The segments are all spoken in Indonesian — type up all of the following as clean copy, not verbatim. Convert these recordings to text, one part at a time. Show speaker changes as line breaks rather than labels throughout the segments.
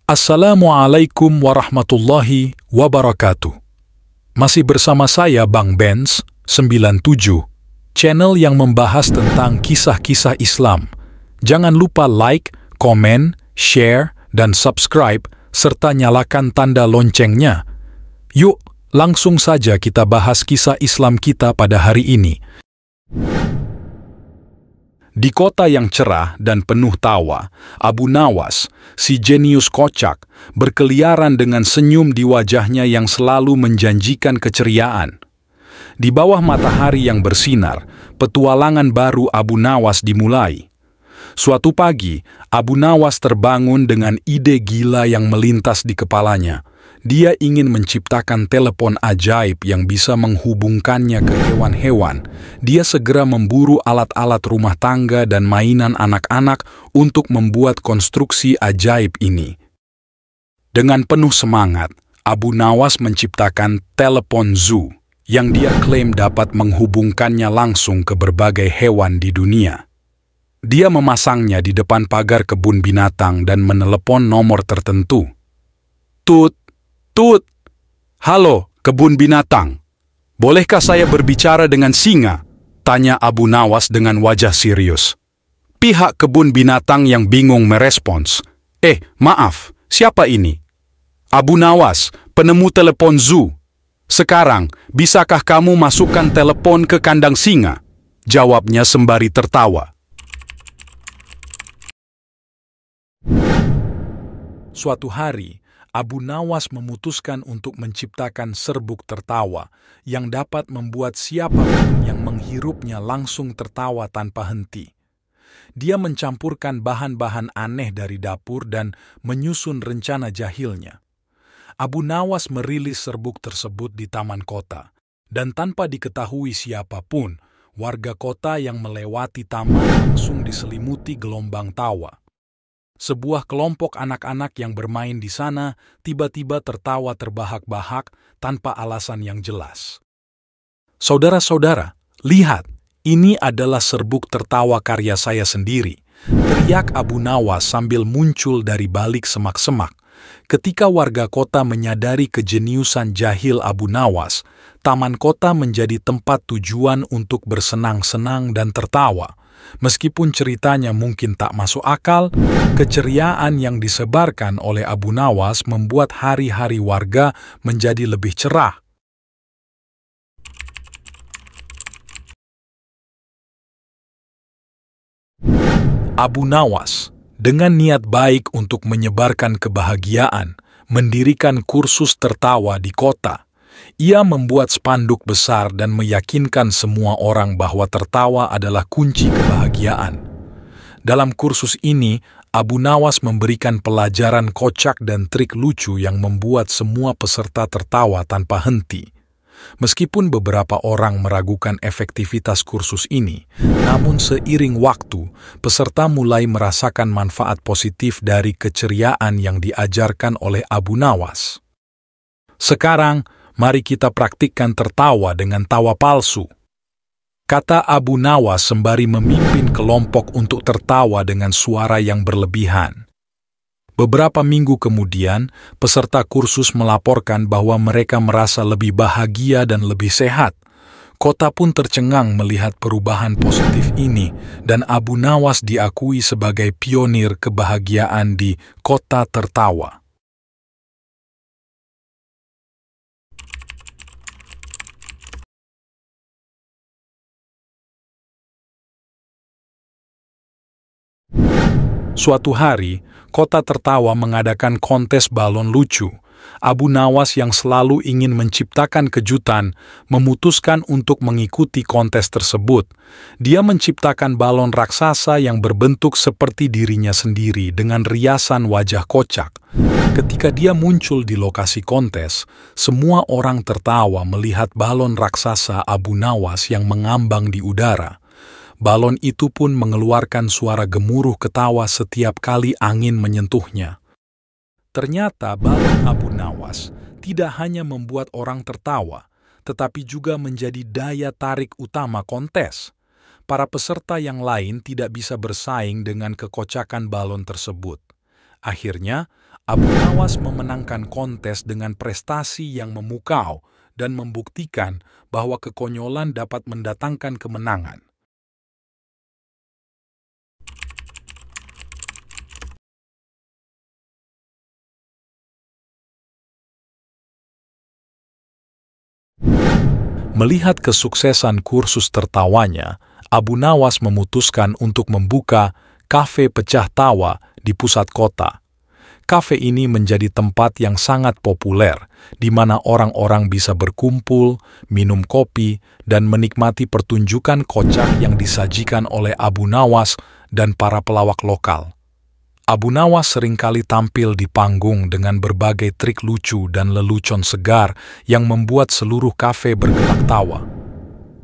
Assalamualaikum warahmatullahi wabarakatuh. Masih bersama saya Bang Benz 97, channel yang membahas tentang kisah-kisah Islam. Jangan lupa like, komen, share, dan subscribe, serta nyalakan tanda loncengnya. Yuk, langsung saja kita bahas kisah Islam kita pada hari ini. Di kota yang cerah dan penuh tawa, Abu Nawas, si jenius kocak, berkeliaran dengan senyum di wajahnya yang selalu menjanjikan keceriaan. Di bawah matahari yang bersinar, petualangan baru Abu Nawas dimulai. Suatu pagi, Abu Nawas terbangun dengan ide gila yang melintas di kepalanya. Dia ingin menciptakan telepon ajaib yang bisa menghubungkannya ke hewan-hewan. Dia segera memburu alat-alat rumah tangga dan mainan anak-anak untuk membuat konstruksi ajaib ini. Dengan penuh semangat, Abu Nawas menciptakan telepon zoo yang dia klaim dapat menghubungkannya langsung ke berbagai hewan di dunia. Dia memasangnya di depan pagar kebun binatang dan menelepon nomor tertentu. Tut! Tut! Halo, kebun binatang. Bolehkah saya berbicara dengan singa? Tanya Abu Nawas dengan wajah serius. Pihak kebun binatang yang bingung merespons. Maaf, siapa ini? Abu Nawas, penemu telepon zoo. Sekarang, bisakah kamu masukkan telepon ke kandang singa? Jawabnya sembari tertawa. Suatu hari, Abu Nawas memutuskan untuk menciptakan serbuk tertawa yang dapat membuat siapapun yang menghirupnya langsung tertawa tanpa henti. Dia mencampurkan bahan-bahan aneh dari dapur dan menyusun rencana jahilnya. Abu Nawas merilis serbuk tersebut di taman kota, dan tanpa diketahui siapapun, warga kota yang melewati taman langsung diselimuti gelombang tawa. Sebuah kelompok anak-anak yang bermain di sana tiba-tiba tertawa terbahak-bahak tanpa alasan yang jelas. Saudara-saudara, lihat, ini adalah serbuk tertawa karya saya sendiri, teriak Abu Nawas sambil muncul dari balik semak-semak. Ketika warga kota menyadari kejeniusan jahil Abu Nawas, taman kota menjadi tempat tujuan untuk bersenang-senang dan tertawa. Meskipun ceritanya mungkin tak masuk akal, keceriaan yang disebarkan oleh Abu Nawas membuat hari-hari warga menjadi lebih cerah. Abu Nawas, dengan niat baik untuk menyebarkan kebahagiaan, mendirikan kursus tertawa di kota. Ia membuat spanduk besar dan meyakinkan semua orang bahwa tertawa adalah kunci kebahagiaan. Dalam kursus ini, Abu Nawas memberikan pelajaran kocak dan trik lucu yang membuat semua peserta tertawa tanpa henti. Meskipun beberapa orang meragukan efektivitas kursus ini, namun seiring waktu, peserta mulai merasakan manfaat positif dari keceriaan yang diajarkan oleh Abu Nawas. Sekarang, mari kita praktikkan tertawa dengan tawa palsu, kata Abu Nawas sembari memimpin kelompok untuk tertawa dengan suara yang berlebihan. Beberapa minggu kemudian, peserta kursus melaporkan bahwa mereka merasa lebih bahagia dan lebih sehat. Kota pun tercengang melihat perubahan positif ini, dan Abu Nawas diakui sebagai pionir kebahagiaan di kota tertawa. Suatu hari, kota tertawa mengadakan kontes balon lucu. Abu Nawas yang selalu ingin menciptakan kejutan, memutuskan untuk mengikuti kontes tersebut. Dia menciptakan balon raksasa yang berbentuk seperti dirinya sendiri dengan riasan wajah kocak. Ketika dia muncul di lokasi kontes, semua orang tertawa melihat balon raksasa Abu Nawas yang mengambang di udara. Balon itu pun mengeluarkan suara gemuruh ketawa setiap kali angin menyentuhnya. Ternyata balon Abu Nawas tidak hanya membuat orang tertawa, tetapi juga menjadi daya tarik utama kontes. Para peserta yang lain tidak bisa bersaing dengan kekocakan balon tersebut. Akhirnya, Abu Nawas memenangkan kontes dengan prestasi yang memukau dan membuktikan bahwa kekonyolan dapat mendatangkan kemenangan. Melihat kesuksesan kursus tertawanya, Abu Nawas memutuskan untuk membuka kafe pecah tawa di pusat kota. Kafe ini menjadi tempat yang sangat populer, di mana orang-orang bisa berkumpul, minum kopi, dan menikmati pertunjukan kocak yang disajikan oleh Abu Nawas dan para pelawak lokal. Abu Nawas seringkali tampil di panggung dengan berbagai trik lucu dan lelucon segar yang membuat seluruh kafe bergelak tawa.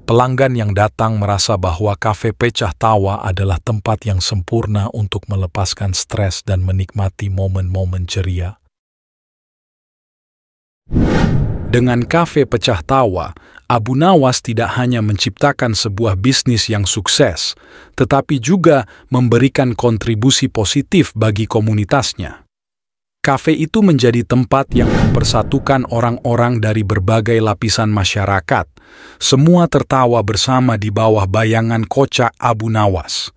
Pelanggan yang datang merasa bahwa kafe pecah tawa adalah tempat yang sempurna untuk melepaskan stres dan menikmati momen-momen ceria. Dengan kafe pecah tawa, Abu Nawas tidak hanya menciptakan sebuah bisnis yang sukses, tetapi juga memberikan kontribusi positif bagi komunitasnya. Kafe itu menjadi tempat yang mempersatukan orang-orang dari berbagai lapisan masyarakat. Semua tertawa bersama di bawah bayangan kocak Abu Nawas.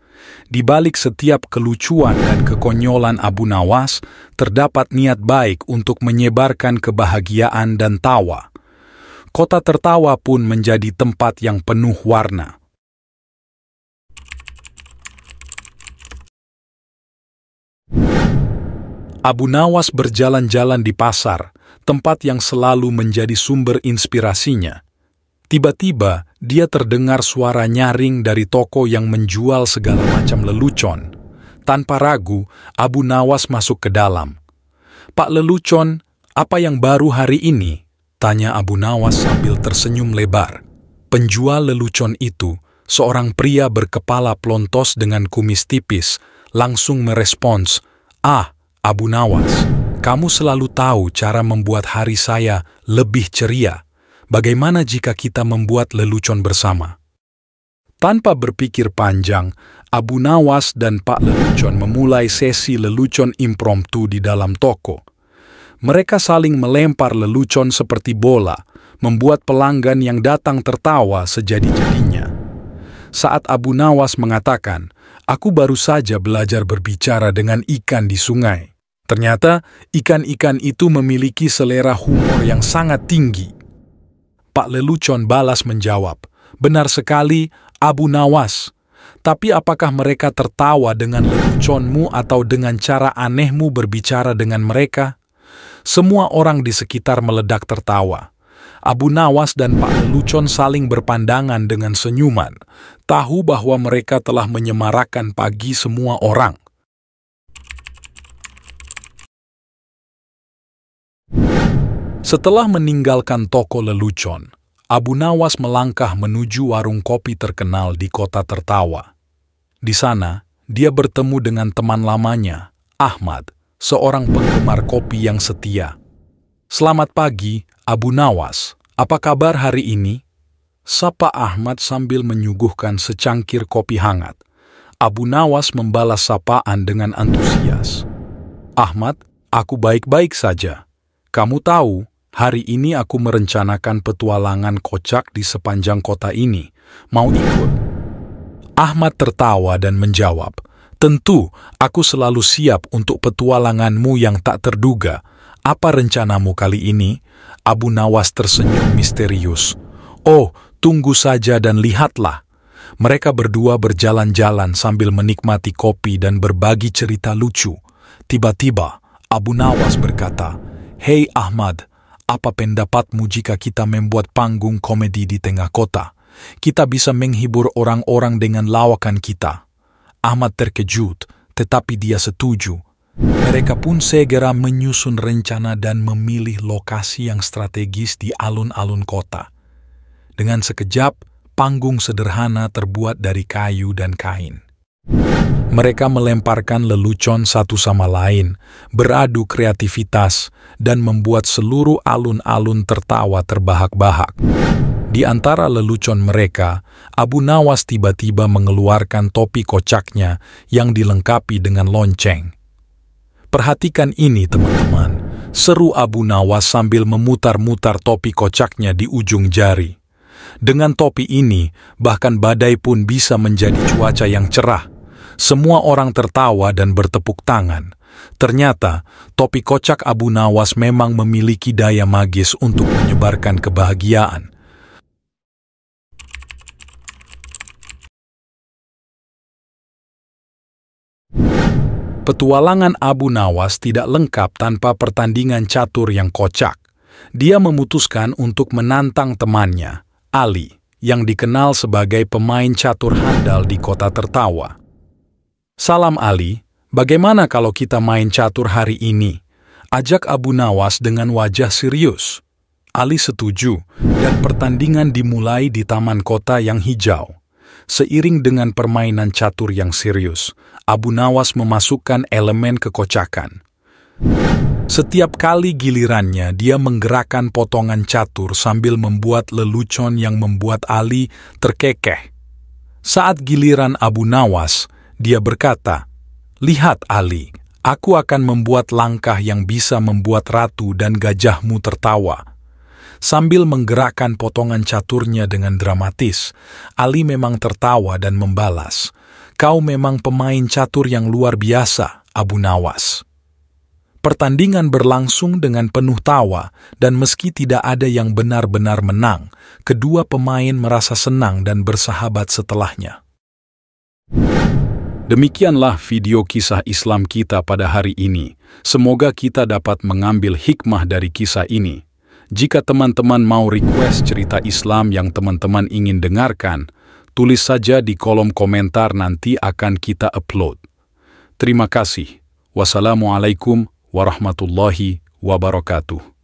Di balik setiap kelucuan dan kekonyolan Abu Nawas, terdapat niat baik untuk menyebarkan kebahagiaan dan tawa. Kota tertawa pun menjadi tempat yang penuh warna. Abu Nawas berjalan-jalan di pasar, tempat yang selalu menjadi sumber inspirasinya. Tiba-tiba, dia terdengar suara nyaring dari toko yang menjual segala macam lelucon. Tanpa ragu, Abu Nawas masuk ke dalam. "Pak Lelucon, apa yang baru hari ini?" tanya Abu Nawas sambil tersenyum lebar. Penjual lelucon itu, seorang pria berkepala plontos dengan kumis tipis, langsung merespons, "Ah, Abu Nawas, kamu selalu tahu cara membuat hari saya lebih ceria. Bagaimana jika kita membuat lelucon bersama?" Tanpa berpikir panjang, Abu Nawas dan Pak Lelucon memulai sesi lelucon impromptu di dalam toko. Mereka saling melempar lelucon seperti bola, membuat pelanggan yang datang tertawa sejadi-jadinya. Saat Abu Nawas mengatakan, "Aku baru saja belajar berbicara dengan ikan di sungai." Ternyata, ikan-ikan itu memiliki selera humor yang sangat tinggi. Pak Lelucon balas menjawab, "Benar sekali, Abu Nawas. Tapi apakah mereka tertawa dengan leluconmu atau dengan cara anehmu berbicara dengan mereka?" Semua orang di sekitar meledak tertawa. Abu Nawas dan Pak Lelucon saling berpandangan dengan senyuman, tahu bahwa mereka telah menyemarakan pagi semua orang. Setelah meninggalkan toko lelucon, Abu Nawas melangkah menuju warung kopi terkenal di kota tertawa. Di sana, dia bertemu dengan teman lamanya, Ahmad, seorang penggemar kopi yang setia. "Selamat pagi, Abu Nawas. Apa kabar hari ini?" sapa Ahmad sambil menyuguhkan secangkir kopi hangat. Abu Nawas membalas sapaan dengan antusias. "Ahmad, aku baik-baik saja. Kamu tahu, hari ini aku merencanakan petualangan kocak di sepanjang kota ini. Mau ikut?" Ahmad tertawa dan menjawab, "Tentu, aku selalu siap untuk petualanganmu yang tak terduga. Apa rencanamu kali ini?" Abu Nawas tersenyum misterius. "Oh, tunggu saja dan lihatlah." Mereka berdua berjalan-jalan sambil menikmati kopi dan berbagi cerita lucu. Tiba-tiba, Abu Nawas berkata, "Hei Ahmad, apa pendapatmu jika kita membuat panggung komedi di tengah kota? Kita bisa menghibur orang-orang dengan lawakan kita." Ahmad terkejut, tetapi dia setuju. Mereka pun segera menyusun rencana dan memilih lokasi yang strategis di alun-alun kota. Dengan sekejap, panggung sederhana terbuat dari kayu dan kain. Mereka melemparkan lelucon satu sama lain, beradu kreativitas, dan membuat seluruh alun-alun tertawa terbahak-bahak. Di antara lelucon mereka, Abu Nawas tiba-tiba mengeluarkan topi kocaknya yang dilengkapi dengan lonceng. Perhatikan ini teman-teman, seru Abu Nawas sambil memutar-mutar topi kocaknya di ujung jari. Dengan topi ini, bahkan badai pun bisa menjadi cuaca yang cerah. Semua orang tertawa dan bertepuk tangan. Ternyata, topi kocak Abu Nawas memang memiliki daya magis untuk menyebarkan kebahagiaan. Petualangan Abu Nawas tidak lengkap tanpa pertandingan catur yang kocak. Dia memutuskan untuk menantang temannya, Ali, yang dikenal sebagai pemain catur handal di kota tertawa. "Salam Ali, bagaimana kalau kita main catur hari ini?" ajak Abu Nawas dengan wajah serius. Ali setuju, dan pertandingan dimulai di taman kota yang hijau. Seiring dengan permainan catur yang serius, Abu Nawas memasukkan elemen kekocakan. Setiap kali gilirannya, dia menggerakkan potongan catur sambil membuat lelucon yang membuat Ali terkekeh. Saat giliran Abu Nawas, dia berkata, "Lihat Ali, aku akan membuat langkah yang bisa membuat ratu dan gajahmu tertawa." Sambil menggerakkan potongan caturnya dengan dramatis, Ali memang tertawa dan membalas, "Kau memang pemain catur yang luar biasa, Abu Nawas." Pertandingan berlangsung dengan penuh tawa, dan meski tidak ada yang benar-benar menang, kedua pemain merasa senang dan bersahabat setelahnya. Demikianlah video kisah Islam kita pada hari ini. Semoga kita dapat mengambil hikmah dari kisah ini. Jika teman-teman mau request cerita Islam yang teman-teman ingin dengarkan, tulis saja di kolom komentar, nanti akan kita upload. Terima kasih. Wassalamualaikum warahmatullahi wabarakatuh.